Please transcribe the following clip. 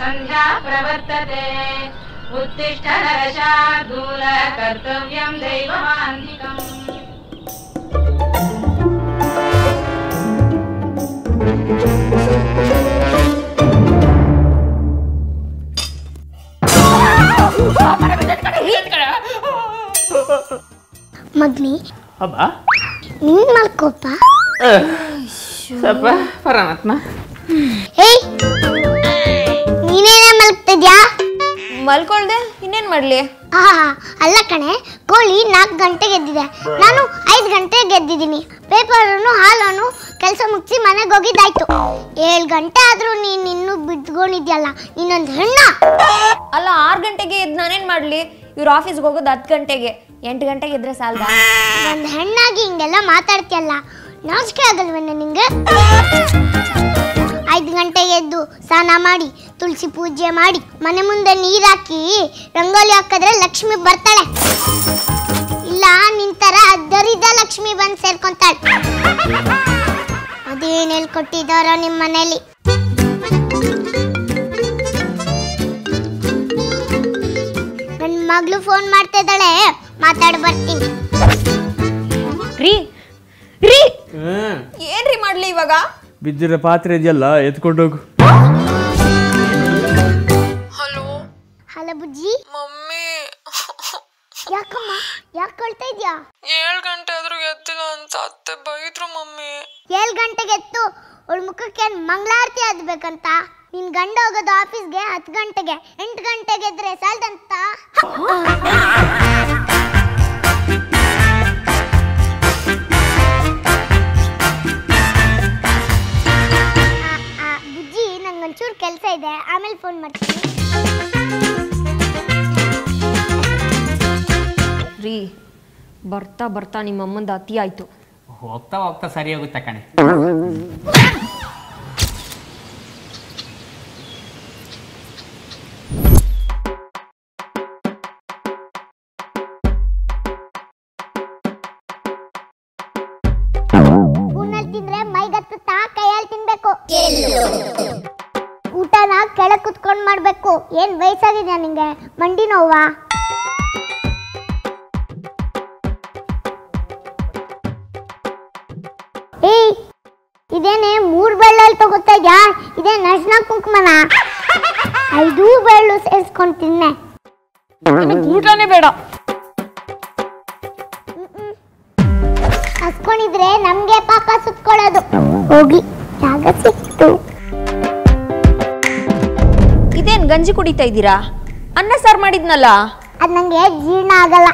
संध्या प्रवर्तते उत्तिष्ठ नरशार्दूल कर्तव्यं दैवमान्तिकम् ಮಗ್ನಿ ಅಬ್ಬ ನೀನ್ ಮಲ್ಕೋಪ ಸ್ವಲ್ಪ ಪರಮಾತ್ಮ ಏಯ್ ನೀನೇನೇ ಮಲ್ಕ್ತಿದ್ಯಾ ಮಲ್ಕೊಳ್ದೆ ಇನ್ನೇನ್ ಮಾಡ್ಲಿ ಅಲ್ಲ ಕಣೆ ಕೋಳಿ 4 ಗಂಟೆಗೆ ಎದ್ದಿದೆ ನಾನು 5 ಗಂಟೆಗೆ ಎದ್ದಿದ್ದೀನಿ ಪೇಪರನ್ನು ಹಾಲನ್ನು ಕೆಲಸ ಮುಗಿಸಿ ಮನೆಗೆ ಹೋಗಿದ್ದಾಯ್ತು 7 ಗಂಟೆ ಆದ್ರೂ ನೀನ್ ಇನ್ನೂ ಬಿದ್ಕೊಂಡಿದ್ಯಲ್ಲ ನೀನೊಂದು ಹೆಣ್ಣ ಅಲ್ಲ 6 ಗಂಟೆಗೆ ಎದ್ದು ನಾನೇನ್ ಮಾಡ್ಲಿ ಇವ್ರ ಆಫೀಸ್ಗೆ ಹೋಗೋದು 10 ಗಂಟೆಗೆ 8 ಗಂಟೆಗೆ ಎದ್ರೆ ಸಾಲದ ಒಂದು ಹೆಣ್ಣಾಗಿ ಹಿಂಗೆಲ್ಲ ಮಾತಾಡ್ತೀಯಲ್ಲ ನಾಚಿಕೆ ಆಗಲ್ವೇನೆ ನಿಂಗೆ 5 ಗಂಟೆಗೆ ಎದ್ದು ಸ್ನಾನ ಮಾಡಿ ತುಳಸಿ ಪೂಜೆ ಮಾಡಿ ಮನೆ ಮುಂದೆ ನೀರು ಹಾಕಿ ರಂಗೋಲಿ ಹಾಕಿದ್ರೆ ಲಕ್ಷ್ಮಿ ಬರ್ತಾಳೆ ಇಲ್ಲ ನಿಂತರ ದರಿದ ಲಕ್ಷ್ಮಿ ಬಂದು ಸೇರ್ಕೊಂತಾಳೆ ಅದೇನು ಹೇಳ್ಕೊಟ್ಟಿದ್ದಾರೋ ನಿಮ್ಮ ಮನೇಲಿ ನನ್ನ ಮಗಳು ಫೋನ್ ಮಾಡ್ತಾ ಇದ್ದಾಳೆ ಮಾತಾಡಿ ಬರ್ತೀನಿ ರೀ ರೀ ಏನ್ರಿ ಮಾಡ್ಲಿ ಇವಾಗ ಬಿದ್ದಿರೋ ಪಾತ್ರೆ ಇದೆಯಲ್ಲ ಎತ್ಕೊಂಡೋಗು ಹಲೋ ಹಲೋ ಬುಜ್ಜಿ ಮಮ್ಮಿ ಯಾಕಮ್ಮ ಯಾಕೆ ಕೊಳ್ತಾ ಇದ್ಯಾ 7 ಗಂಟೆ ಆದ್ರೂ ಎದ್ದಿಲ್ಲ ಅಂತ ಅತ್ತೆ ಬೈದ್ರು ಮಮ್ಮಿ 7 ಗಂಟೆಗೆ ಎತ್ತು ಅವಳ ಮುಖಕ್ಕೆ ಮಂಗಳಾರತಿ ಆದ್ಬೇಕಂತ ನಿನ್ ಗಂಡ ಹೋಗೋದು ಆಫೀಸ್ಗೆ 10 ಗಂಟೆಗೆ 8 ಗಂಟೆಗೆ ಎದ್ರೆ ಸಾಲ್ದಂತ ಬುಜ್ಜಿ ನಂಗೊಂಚೂರು ಕೆಲಸ ಇದೆ ಆಮೇಲೆ ಫೋನ್ ಮಾಡ್ತೀನಿ ರೀ ಬರ್ತಾ ಬರ್ತಾ ನಿಮ್ಮ ಅಮ್ಮಂದು ಅತಿ ಆಯ್ತು ಹೋಗ್ತಾ ಹೋಗ್ತಾ ಸರಿ ಹೋಗುತ್ತೆ ಕಣೆ ಸ್ಪೂನಲ್ಲಿ ತಿಂದ್ರೆ ಮೈಗತ್ತುತ್ತಾ ಕೈಯಲ್ಲಿ ತಿನ್ಬೇಕು ಊಟನ ಕೆಳಗೆ ಕುತ್ಕೊಂಡು ಮಾಡ್ಬೇಕು ಏನ್ ವಯಸ್ಸಾಗಿದೆ ನಿಂಗೆ ಮಂಡಿ ನೋವಾ ಏಯ್ ಇದೇನೆ 3 ಬೆಳ್ಳಲ್ಲಿ ತಗೋತಾ ಇದ್ಯಾ ಇದೇ ನರ್ಸ್ನ ಕುಂಕುಮನ 5 ಬೆಳ್ಳು ಸೇರಿಸ್ಕೊಂಡು ತಿನ್ನೆ ಊಟನೇ ಬೇಡ ಹಸ್ಕೊಂಡಿದ್ರೆ ನಮ್ಗೆ ಪಾಪ ಸುತ್ಕೊಳ್ಳೋದು ಹೋಗಿ ಜಾಗ ಸಿಕ್ತು ಇದೇನ್ ಗಂಜಿ ಕುಡಿತಾ ಇದ್ದೀರಾ ಅನ್ನ ಸಾರು ಮಾಡಿದ್ನಲ್ಲ ಅದ್ ನಂಗೆ ಜೀರ್ಣ ಆಗಲ್ಲ